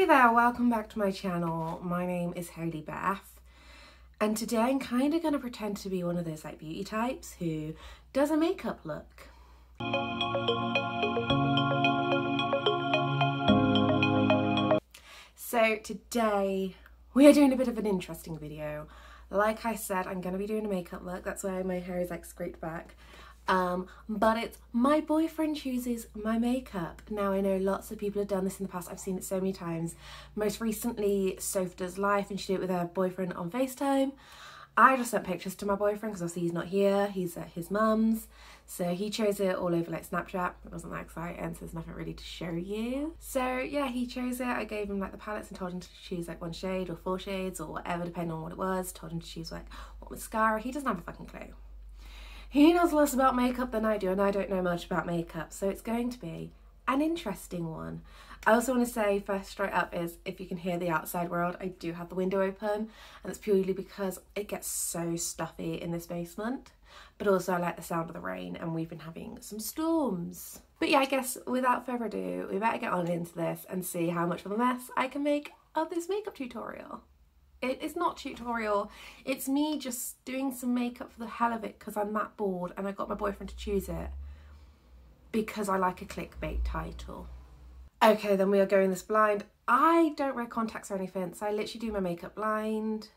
Hey there, welcome back to my channel. My name is Hayley Beth, and today I'm kind of going to pretend to be one of those like beauty types who does a makeup look. So today we are doing a bit of an interesting video. Like I said, I'm going to be doing a makeup look. That's why my hair is like scraped back. But it's my boyfriend chooses my makeup. Now I know lots of people have done this in the past. I've seen it so many times. Most recently, Soph does live and she did it with her boyfriend on FaceTime. I just sent pictures to my boyfriend because obviously he's not here. He's at his mum's. So he chose it all over like Snapchat. It wasn't that exciting, so there's nothing really to show you. So yeah, he chose it. I gave him like the palettes and told him to choose like one shade or 4 shades or whatever, depending on what it was. Told him to choose like what mascara. He doesn't have a fucking clue. He knows less about makeup than I do, and I don't know much about makeup, so it's going to be an interesting one. I also want to say first straight up is, if you can hear the outside world, I do have the window open, and it's purely because it gets so stuffy in this basement, but also I like the sound of the rain, and we've been having some storms. But yeah, I guess without further ado, we better get on into this and see how much of a mess I can make of this makeup tutorial. It's not tutorial, it's me just doing some makeup for the hell of it because I'm that bored and I got my boyfriend to choose it because I like a clickbait title. Okay, then we are going this blind. I don't wear contacts or anything, so I literally do my makeup blind.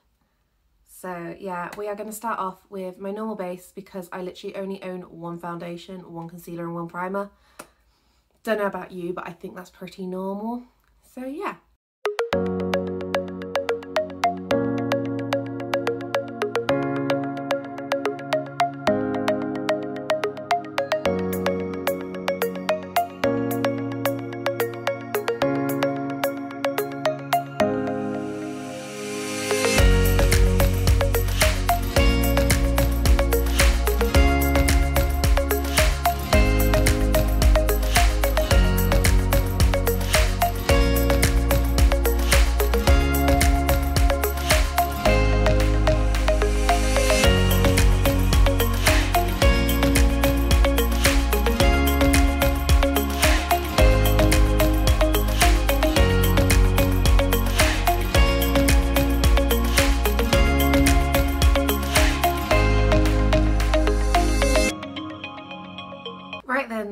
So yeah, we are going to start off with my normal base because I literally only own one foundation, one concealer and one primer. Don't know about you, but I think that's pretty normal. So yeah.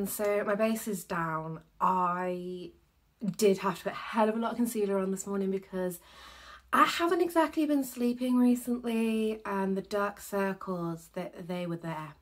So my base is down. I did have to put a hell of a lot of concealer on this morning because I haven't exactly been sleeping recently, and the dark circles, they were there.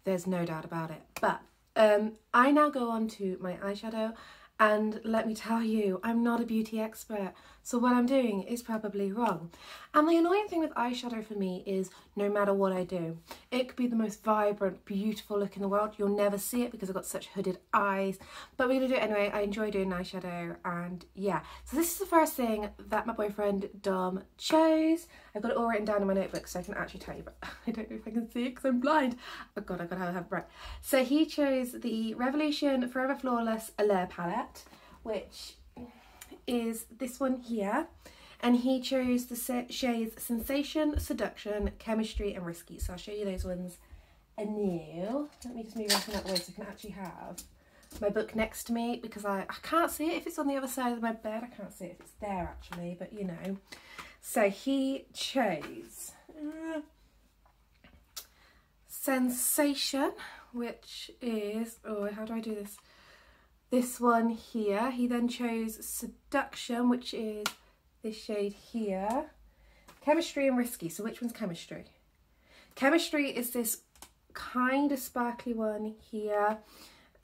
There's no doubt about it. But I now go on to my eyeshadow, and let me tell you, I'm not a beauty expert, so what I'm doing is probably wrong. And the annoying thing with eyeshadow for me is no matter what I do, it could be the most vibrant, beautiful look in the world. You'll never see it because I've got such hooded eyes, but we're gonna do it anyway. I enjoy doing eyeshadow, and yeah. So this is the first thing that my boyfriend Dom chose. I've got it all written down in my notebook so I can actually tell you, but I don't know if I can see it because I'm blind. Oh God, I've got to have it right. So he chose the Revolution Forever Flawless Allure palette, which is this one here, and he chose the shades Sensation, Seduction, Chemistry and Risky. So I'll show you those ones anew. Let me just move everything out the way so I can actually have my book next to me, because I can't see it if it's on the other side of my bed. I can't see it if it's there actually, but you know. So he chose Sensation, which is, oh, how do I do this? This one here. He then chose Seduction, which is this shade here. Chemistry and Risky. So which one's Chemistry? Chemistry is this kind of sparkly one here,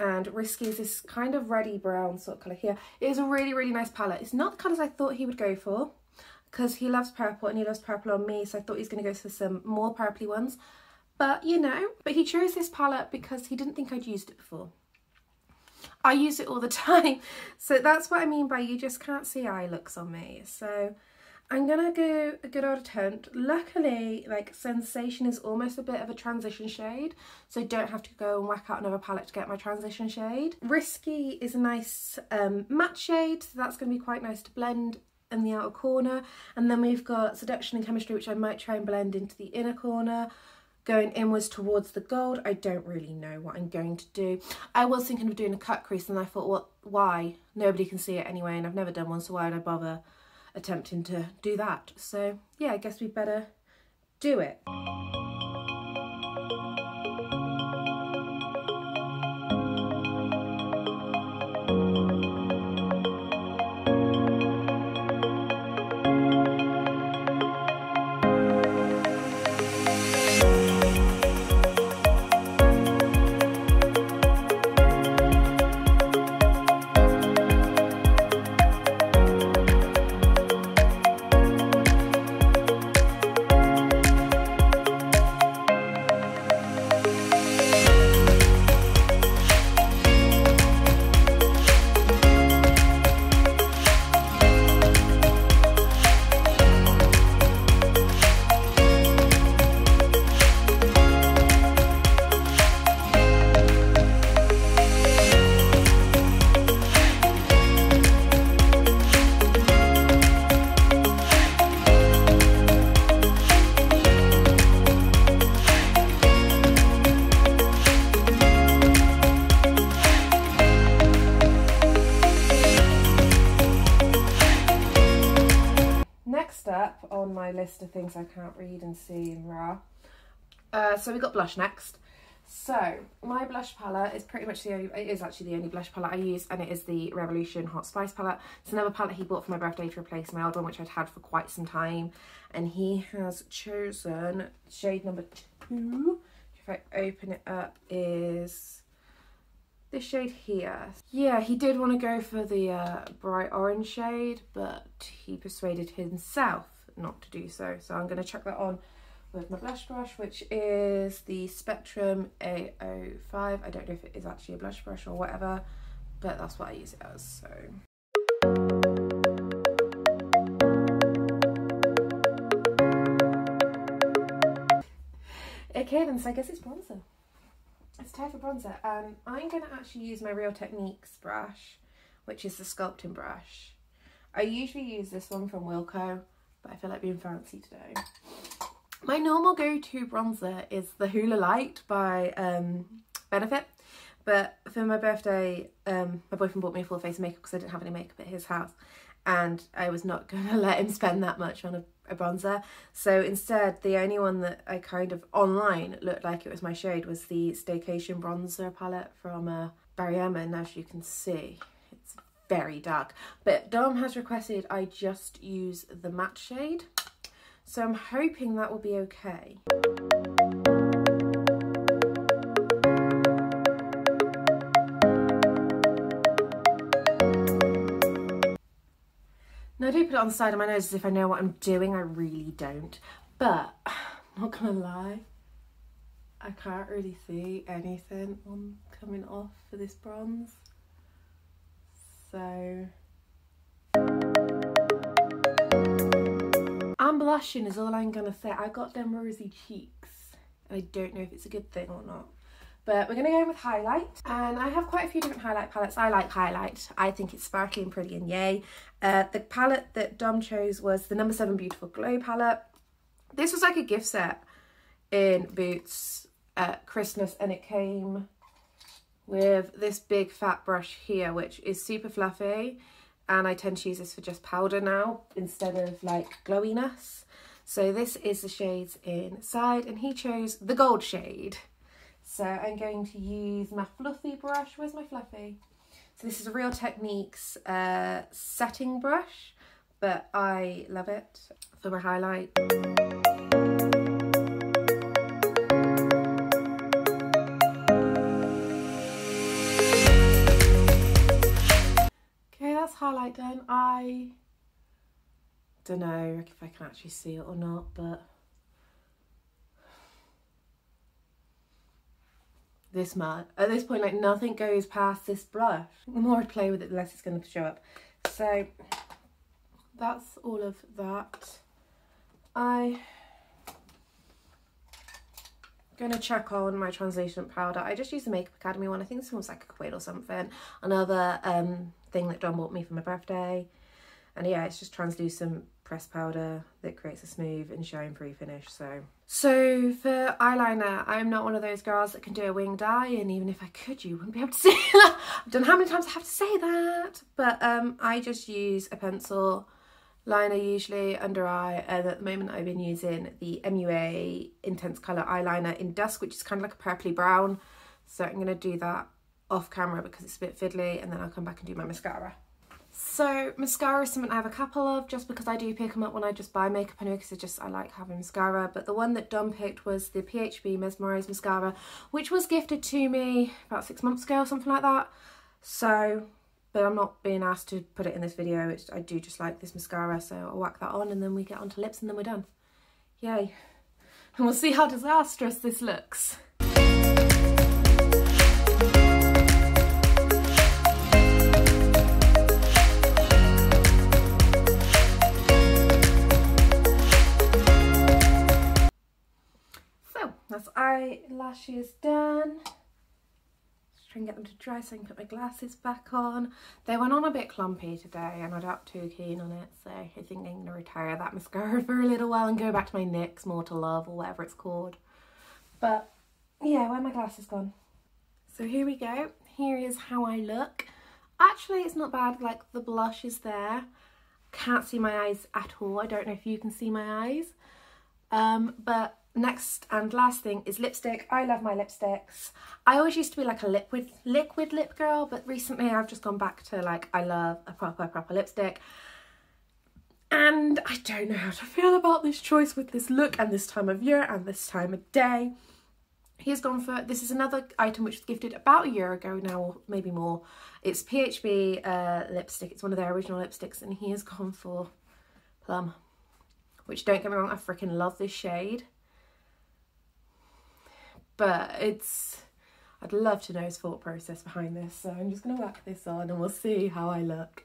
and Risky is this kind of reddy brown sort of colour here. It is a really, really nice palette. It's not the colours I thought he would go for, because he loves purple and he loves purple on me, so I thought he was going to go for some more purpley ones. But you know, but he chose this palette because he didn't think I'd used it before. I use it all the time, so that's what I mean by you just can't see eye looks on me. So I'm gonna go a good old attempt. Luckily, like, Sensation is almost a bit of a transition shade, so I don't have to go and whack out another palette to get my transition shade. Risky is a nice matte shade, so that's gonna be quite nice to blend in the outer corner. And then we've got Seduction and Chemistry, which I might try and blend into the inner corner. going inwards towards the gold. I don't really know what I'm going to do. I was thinking of doing a cut crease, and I thought, well, why? Nobody can see it anyway, and I've never done one, so why would I bother attempting to do that? So yeah, I guess we better do it. Up on my list of things I can't read and see in RAW. So we got blush next. So my blush palette is pretty much it is actually the only blush palette I use, and it is the Revolution Hot Spice palette. It's another palette he bought for my birthday to replace my old one, which I'd had for quite some time, and he has chosen shade number 2. If I open it up, is this shade here. Yeah, he did want to go for the bright orange shade, but he persuaded himself not to do so. So I'm going to chuck that on with my blush brush, which is the Spectrum A05. I don't know if it is actually a blush brush or whatever, but that's what I use it as. So okay then, so I guess it's bronzer. It's time for bronzer, and I'm going to actually use my Real Techniques brush, which is the sculpting brush. I usually use this one from Wilko, but I feel like being fancy today. My normal go-to bronzer is the Hula Light by Benefit, but for my birthday, my boyfriend bought me a full face of makeup because I didn't have any makeup at his house, and I was not going to let him spend that much on a bronzer. So instead, the only one that I kind of online looked like it was my shade was the Staycation bronzer palette from Barry Emma, and as you can see, it's very dark. But Dom has requested I just use the matte shade, so I'm hoping that will be okay. Now I do put it on the side of my nose as if I know what I'm doing. I really don't. But, I'm not gonna lie, I can't really see anything coming off for this bronze. So I'm blushing is all I'm gonna say. I got them rosy cheeks, and I don't know if it's a good thing or not. But we're going to go in with highlight, and I have quite a few different highlight palettes. I like highlight. I think it's sparkly and pretty, and yay. The palette that Dom chose was the No. 7 Beautiful Glow palette. This was like a gift set in Boots at Christmas, and it came with this big fat brush here, which is super fluffy, and I tend to use this for just powder now instead of like glowiness. So this is the shades inside, and he chose the gold shade. So I'm going to use my fluffy brush. Where's my fluffy? So this is a Real Techniques setting brush, but I love it for my highlight. Okay, that's highlight done. I don't know if I can actually see it or not, but this much. At this point, like, nothing goes past this blush. The more I play with it, the less it's going to show up. So that's all of that. I'm going to check on my translucent powder. I just used the Makeup Academy one. I think this one was like a quid or something. Another thing that John bought me for my birthday. And yeah, it's just translucent pressed powder that creates a smooth and shine-free finish. So So for eyeliner, I'm not one of those girls that can do a winged eye, and even if I could, you wouldn't be able to see that. I don't know how many times I have to say that, but I just use a pencil liner usually under eye, and at the moment I've been using the MUA Intense Colour eyeliner in Dusk, which is kind of like a purpley brown. So I'm going to do that off camera because it's a bit fiddly, and then I'll come back and do my mascara. So mascara is something I have a couple of, just because I do pick them up when I just buy makeup anyway, because I like having mascara. But the one that Dom picked was the PHB Mesmerise mascara, which was gifted to me about 6 months ago or something like that. So, but I'm not being asked to put it in this video. I do just like this mascara, so I'll whack that on and then we get onto lips and then we're done. Yay. And we'll see how disastrous this looks. That's eyelashes done. Just try and get them to dry so I can put my glasses back on. They went on a bit clumpy today and I'm not too keen on it, so I think I'm going to retire that mascara for a little while and go back to my NYX More to Love or whatever it's called. But yeah, where are my glasses gone? So here we go. Here is how I look. Actually, it's not bad. Like, the blush is there. Can't see my eyes at all. I don't know if you can see my eyes. But next and last thing is lipstick. I love my lipsticks. I always used to be like a liquid lip girl, but recently I've just gone back to like, I love a proper lipstick. And I don't know how to feel about this choice with this look and this time of year and this time of day. He's gone for, this is another item which was gifted about a year ago now, or maybe more. It's PHB lipstick. It's one of their original lipsticks, and he has gone for Plum, which, don't get me wrong, I freaking love this shade. But I'd love to know his thought process behind this, so I'm just going to whack this on and we'll see how I look.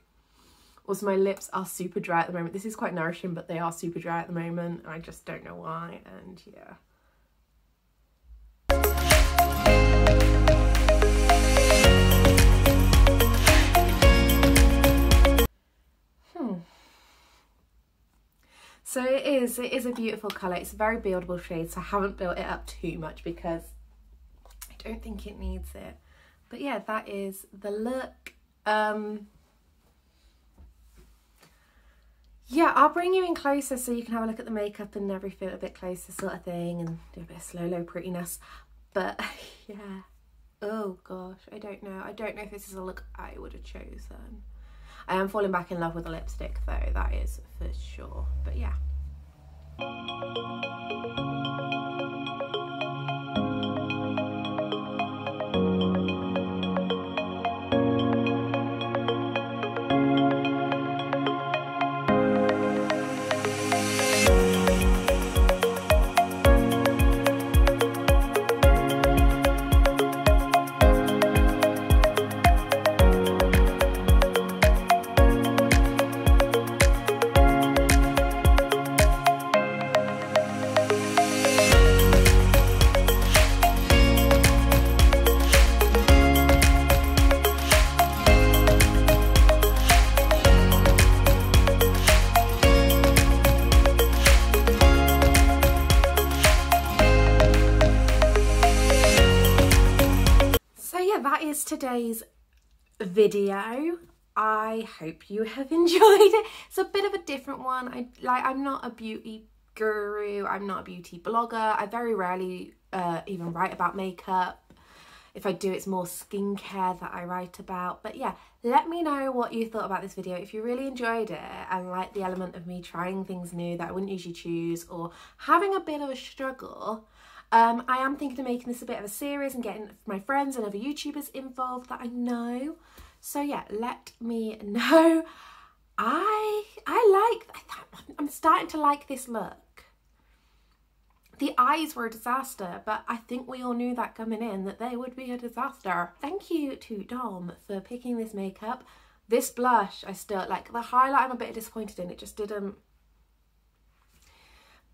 Also, my lips are super dry at the moment. This is quite nourishing, but they are super dry at the moment. I just don't know why, and yeah. So it is a beautiful colour. It's a very buildable shade, so I haven't built it up too much because I don't think it needs it. But yeah, that is the look. Yeah, I'll bring you in closer so you can have a look at the makeup and everything a bit closer sort of thing, and do a bit of slow-lo prettiness. But yeah, oh gosh, I don't know. I don't know if this is a look I would have chosen. I am falling back in love with the lipstick though, that is for sure. But yeah. Today's video. I hope you have enjoyed it. It's a bit of a different one. I'm not a beauty guru, I'm not a beauty blogger. I very rarely even write about makeup. If I do, it's more skincare that I write about. But yeah, let me know what you thought about this video. If you really enjoyed it and like the element of me trying things new that I wouldn't usually choose, or having a bit of a struggle, I am thinking of making this a bit of a series and getting my friends and other YouTubers involved that I know. So yeah, let me know. I'm starting to like this look. The eyes were a disaster, but I think we all knew that coming in, that they would be a disaster. Thank you to Dom for picking this makeup. This blush, I still like. The highlight I'm a bit disappointed in, it just didn't.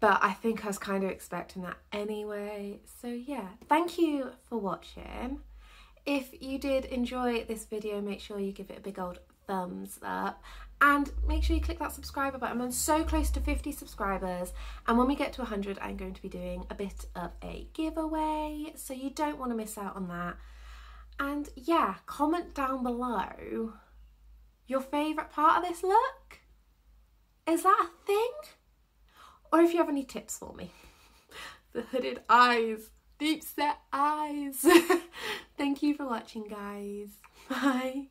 But I think I was kind of expecting that anyway. So yeah, thank you for watching. If you did enjoy this video, make sure you give it a big old thumbs up. And make sure you click that subscriber button. I'm so close to 50 subscribers, and when we get to 100 I'm going to be doing a bit of a giveaway, so you don't want to miss out on that. And yeah, comment down below your favourite part of this look. Is that a thing? Or if you have any tips for me. The hooded eyes, deep set eyes. Thank you for watching, guys. Bye.